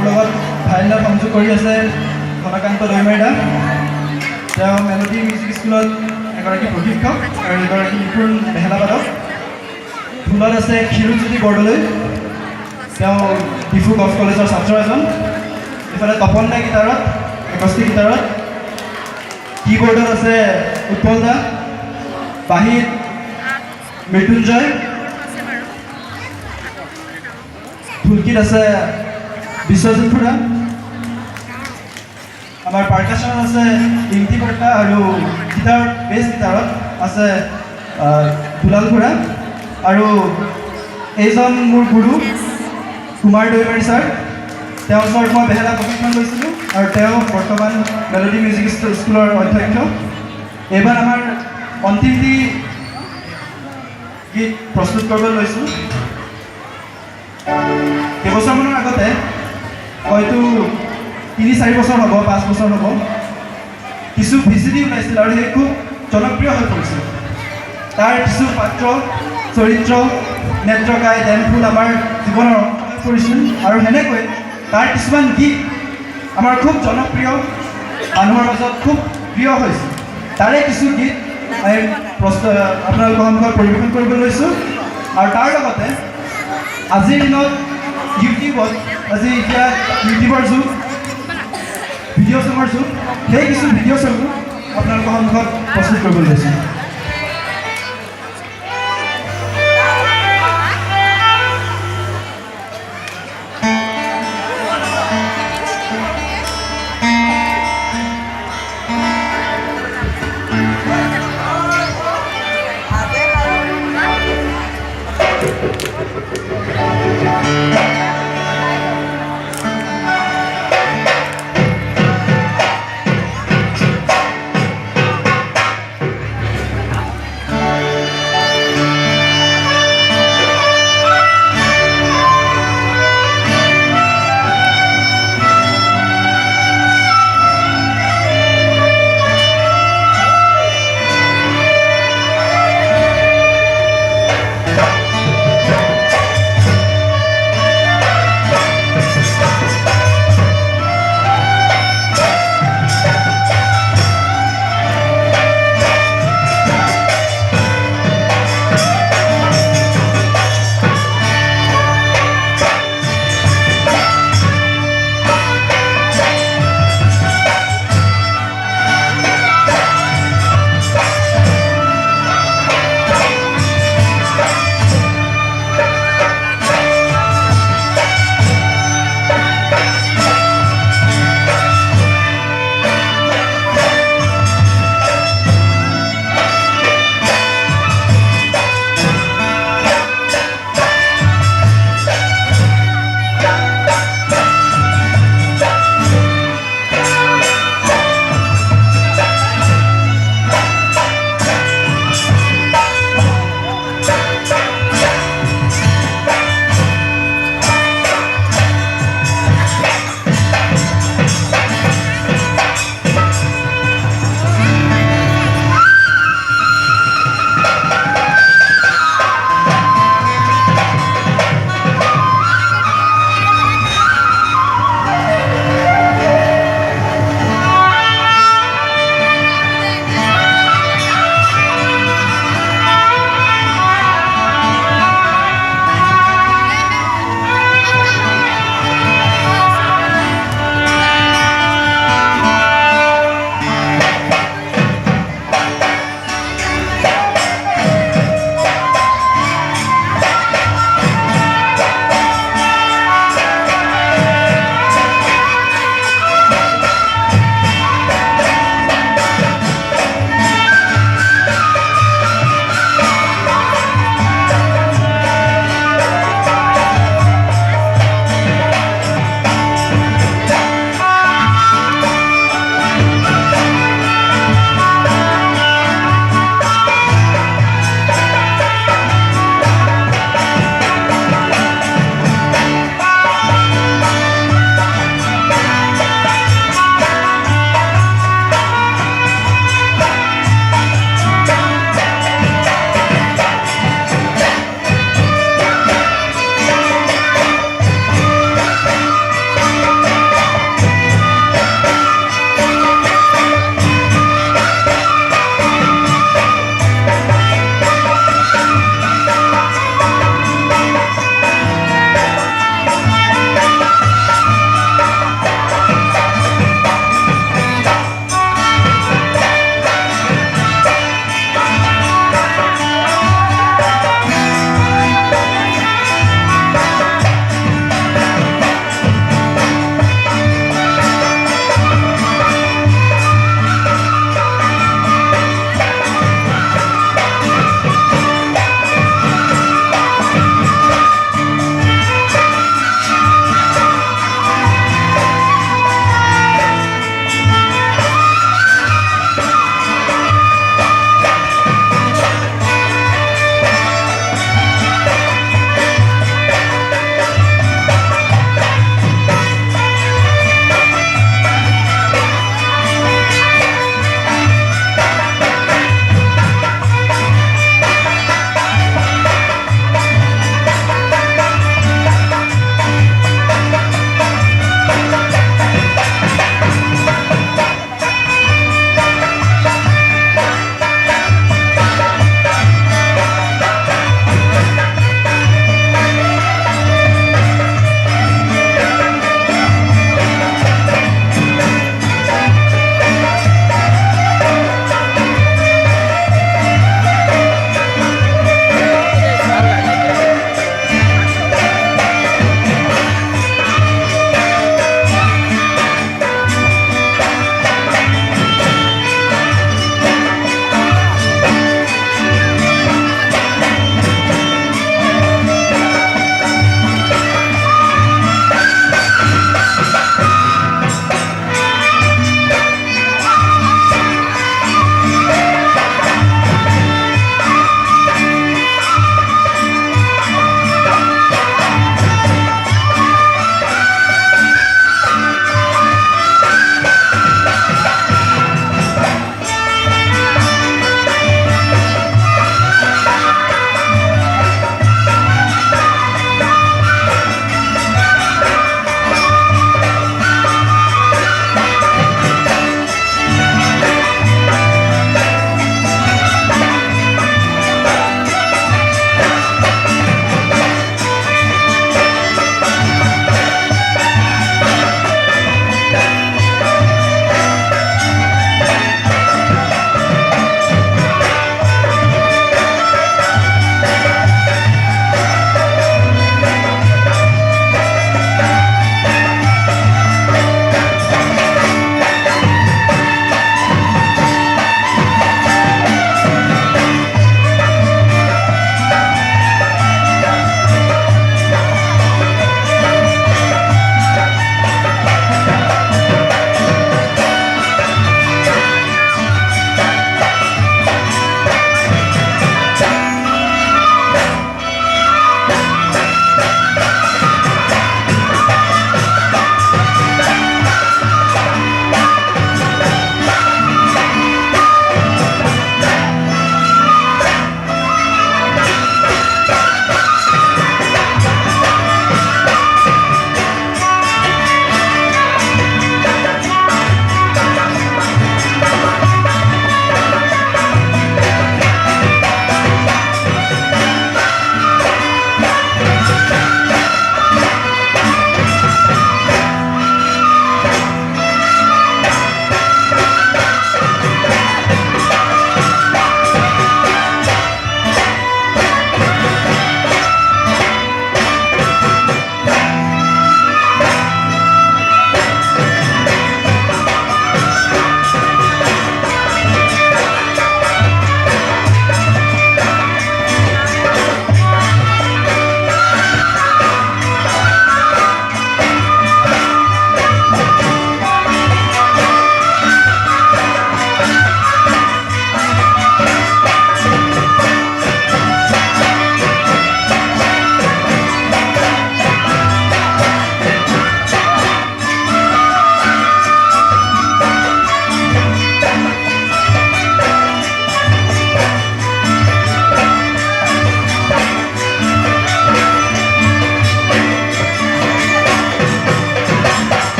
মোৰ লগত ভাইলিনত সংযোগ কৰি আছে ঘনকান্ত দৈমাৰী। তেওঁ মেলোডি মিউজিক স্কুলত এগৰাকী প্ৰশিক্ষক আৰু এগৰাকী নিপুণ বেহেলাবাদক। ঢোলত আছে ক্ষীৰোজ্যোতি বৰদলৈ, তেওঁ ডিফু গল্ফ কলেজৰ ছাত্ৰ এজন। ইফালে তপন দা গীটাৰত, একষ্টিক গীটাৰত। কীবৰ্ডত আছে উৎপল দা, বাঁহীত মৃত্যুঞ্জয়, ঢুলকিত আছে বিশ্বজিৎ খুৰা। আমাৰ পাৰ্কাশ্যনত আছে ইংতি বৰ্তা আৰু গীটাৰত বেছ গীটাৰত আছে দুলাল খুৰা। আৰু এইজন মোৰ গুৰু কুমাৰ দৈমাৰী ছাৰ, তেওঁৰ ওচৰত মই বেহেলা প্ৰশিক্ষণ লৈছিলোঁ আৰু তেওঁ বৰ্তমান মেলোডি মিউজিক স্কুলৰ অধ্যক্ষ। এইবাৰ আমাৰ অন্তিমটি গীত প্ৰস্তুত কৰিবলৈ লৈছোঁ। কেইবছৰমানৰ আগতে, হয়তো 3-4 বছৰ হ'ব, 5 বছৰ হ'ব, কিছু VCD ওলাইছিল আৰু সেই খুব জনপ্ৰিয় হৈ পৰিছিল। তাৰ কিছু পাত্ৰ, চৰিত্ৰ, নেত্ৰকাই, ডেমফুল আমাৰ জীৱনৰ অংশ হৈ পৰিছিল। আৰু সেনেকৈ তাৰ কিছুমান গীত আমাৰ খুব জনপ্ৰিয়, মানুহৰ মাজত খুব প্ৰিয় হৈছিল। তাৰে কিছু গীত আপোনালোকৰ সন্মুখত পৰিৱেশন কৰিবলৈ লৈছোঁ। আৰু তাৰ লগতে আজিৰ দিনত ইউটিউবত, আজি এতিয়া ইউটিউবৰ যুগ, ভিডিঅ' চঙৰ যুগ, সেই কিছু ভিডিঅ' চঙো আপোনালোকৰ সন্মুখত প্ৰস্তুত কৰিবলৈ লৈছোঁ।